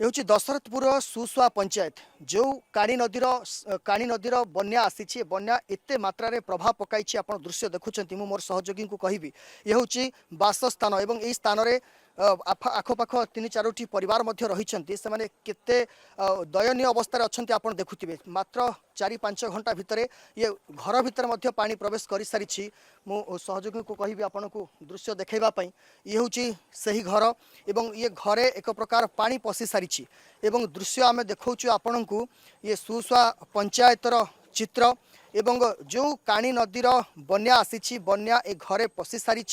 ये हूँ दशरथपुर सुसुआ पंचायत जो काणी नदीर बन्या आसी बन्या एते मात्रा रे प्रभाव पकाई आप दृश्य देखुं मोर सहयोगी को कहि ये हूँ बासस्थान एवं यही स्थान रे आखपाख 3-4टी परिवार रही से माने केते दयनीय अवस्था अच्छा आप देखुवे मात्र 4-5 घंटा भितर ये घर भितर पानी प्रवेश कर सारी मो सहयोगी को कहि आपन को दृश्य देखैवाई ये हूँ सही घर एवं ये घरे एक प्रकार पानी पशि सारी एवं दृश्य आम देखा आपण को ये सुसुआ पंचायतर चित्र एवं जो काणी नदीर बन्या आसी बन्या ए घरे पशि सारी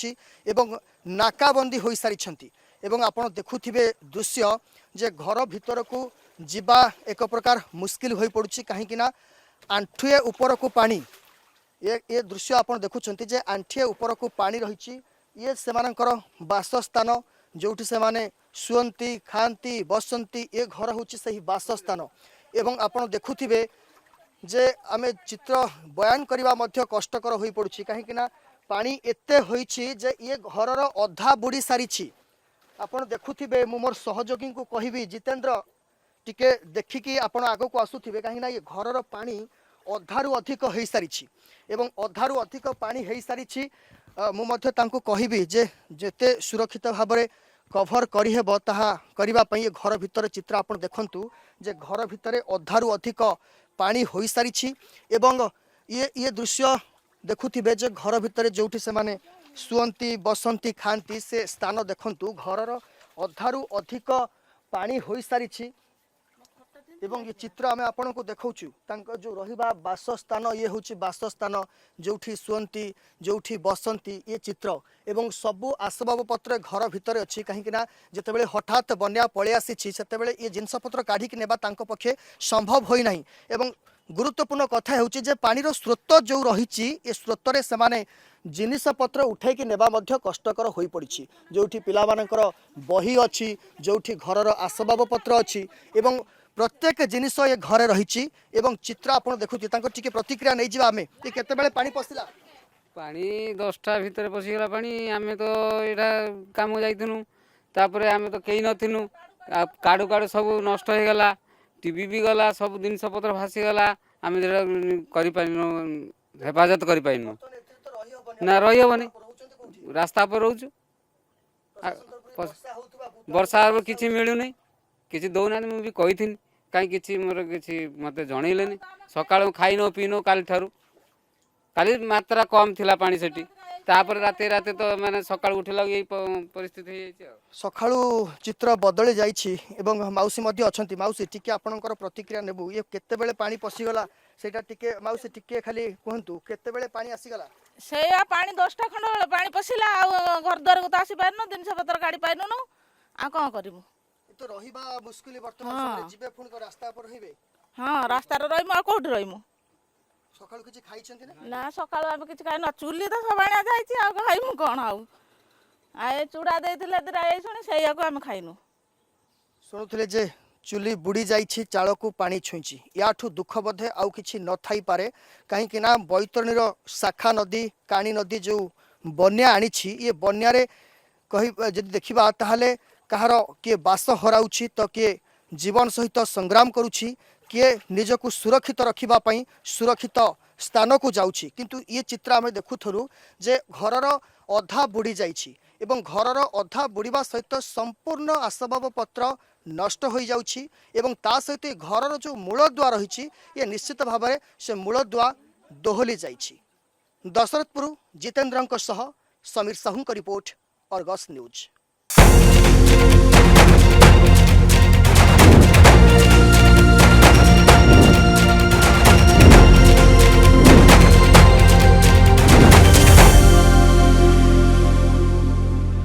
एवं नाकाबंदी हो सारी एवं आपण देखुथिबे दृश्य जे घर भितर को जीवा एक प्रकार मुस्किल हो पड़ुछि कहीं ना आंठुए ऊपर को पानी ये दृश्य आपण देखुछंती जे आंठुए ऊपर को पानी रही ये सेमानकर बासस्थान जोठी से माने शुअंती खाती बसंती ये घर हूँ से बासस्थान एवं आपण देखुथिबे जे आमे चित्र बयान करबा मध्य कष्टकर हो पड़ुछि कहीं ना पानी एते होईछि जे ये घरर अधा बुड़ी सारी आपण देखुथिबे मु मोर सहयोगी को कहबी जितेंद्र टिके देखिकी आपण आगो को आसुथिबे कहीं ना ये घरर पानी अधारु अधिक हो सारी एवं अधारु अधिक पानी हो सारी मु मध्य तांको कहबी जे जेते सुरक्षित भाव में कभर करहेब ताहा करिबा पई घर भितर चित्र आपण देखंतु जे घर भितर अधारु अधिक पानी हो सारी एवं ये दृश्य देखुथिबे जे घर भितर जोठी से माने शुअंती बसंती खाती से स्थान देखंतु घरर अधारु अधिक पानी हो सारी एवं ये चित्र आम आपण को देखाऊँ जो रहिबा बासस्थान ये हूँ बासस्थान जोठी शुअंती जोठी बसंती ये चित्र एवं सबू आसबाब पत्र घर भितर अच्छी कहीं जिते बड़े हठात बन्या पलि आसी ये जिनपतर काढ़िक नेबा तांको पक्षे संभव होई नाही एवं गुरुत्वपूर्ण कथा होची पानीर स्रोत जो रही ये स्रोत से माने जिनिस पत्र उठेकी नेबा मध्य कष्टकर हो पड़ी जोठी पिला मानकर बही अच्छी जोठी घरर आसबाब पत्र अच्छी एवं प्रत्येक जिनिस ये घरे रही एवं चित्र आप देखुचे टी प्रतिक्रिया नहीं जावा आमे ये केते पानी पशिला पानी 10टा भितर पशिगला पानी आमे तो यहाँ काम जाइथुनु तापर आमे तो कई नथिनु काडू काडू सब नष्ट हो गला टीवी भी गला सब जिनस पत्र भासीगला आमे करि पाइनु हेफाजत करि पाइनु ना रही हेबनी रास्ता पर रोचु वर्षा किसी मिलूनी किसी दौना मुझे कही कहीं किसी मोर किसी मत जनइले सका खाई न पीन काली ठारू काली मात्रा कम थिला पानी सेठी तापर राते राते तो माने सकाळ उठिला यही परिस्थिति हो सकाळू चित्र बदली जाइछि एवं माउसी मध्य अछंती माउसी टिके आपनकर प्रतिक्रिया नेबु ये केते बेले पानी पसिगला सेटा टिके माउसी टिके खाली कहंतु केते बेले पानी आसीगला सेया पानी 10टा खंड बेले पानी पसिला आ घर द्वार को तो आसी पारनो जिनस पत्र गाड़ी पाइनो न आ कोन करिवु तो रहिबा मुश्किल वर्तमान समय जिबे पुन को रास्ता पर रहिबे हां रास्ता रे रहिमु आ कोठ रहिमु सकाळू किछि खाइछंती ना सकाळू हम किछि खाइ न चुल्ली तो सबाणा जाइछि आ खाइमु कोन आउ आए चूड़ा देथिले दिरा ए सुनी सेया को हम खाइनु सुनुथिले जे चुली बुड़ी जाइछि चाळ को पानी छुइछि याठू दुख बधे आउ किछि न थाई पारे काहे कि ना बैतरणीर शाखा नदी काणी नदी जो बन्या आनिछि ये बन्या रे कहि जदि देखिबा ताहाले कहार किए बास हराउछि तो किए जीवन सहित संग्राम करुछि किए निजको सुरक्षित रखिबा सुरक्षित स्थान को जाउछि किंतु ये चित्र आमे देखुथरु जे घरर अधा बुड़ी जाइछि एवं घरर अधा बुड़ीबा सहित संपूर्ण आसबाब पत्र नष्ट हो जाउछि एवं ता सहित घरर जो मूलदुआ रहिछि ये निश्चित भाव में से मूलदुआ दोहली जाइछि। दशरथपुर जितेंद्रंक सह समीर साहू का रिपोर्ट, अर्गस न्यूज।